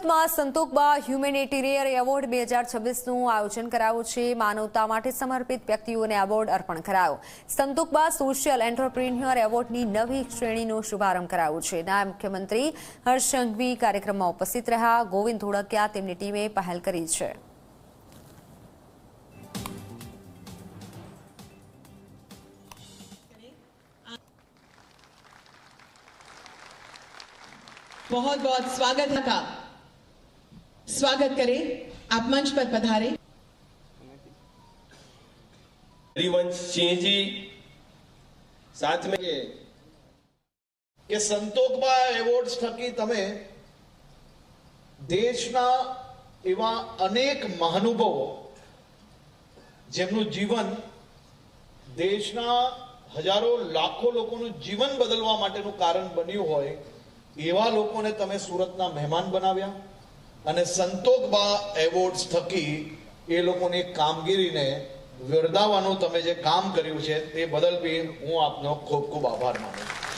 સુરતમાં Santokba humanitarian award 2026નું આયોજન કરાયું છે। માનવતા માટે સમર્પિત વ્યક્તિઓને એવોર્ડ અર્પણ કરાયો। સંતોકબા સોશિયલ એન્ટરપ્રિન્યોર એવોર્ડની નવી શ્રેણીનો શુભારંભ કરાયો છે। નાયબ મુખ્યમંત્રી હર્ષ સંઘવી કાર્યક્રમમાં ઉપસ્થિત રહ્યા। ગોવિંદ ધોળકિયા તેમની ટીમે પહેલ કરી છે। बहुत बहुत स्वागत का स्वागत करें। आप मंच पर पधारे। हरिवंश सिंह जी साथ में કે સંતોકબા એવોર્ડ્સ થકી તમે દેશના એવા અનેક મહાનુભાવો જેમનું જીવન દેશના હજારો લાખો લોકોનું જીવન બદલવા માટેનું કારણ બન્યું હોય એવા લોકોને તમે સુરતના મહેમાન બનાવ્યા અને સંતોકબા એવોર્ડ્સ થકી એ લોકોની કામગીરીને બિરદાવવાનું તમે જે કામ કર્યું છે તે બદલ બી હું આપનો ખૂબ ખૂબ આભાર માનું છું।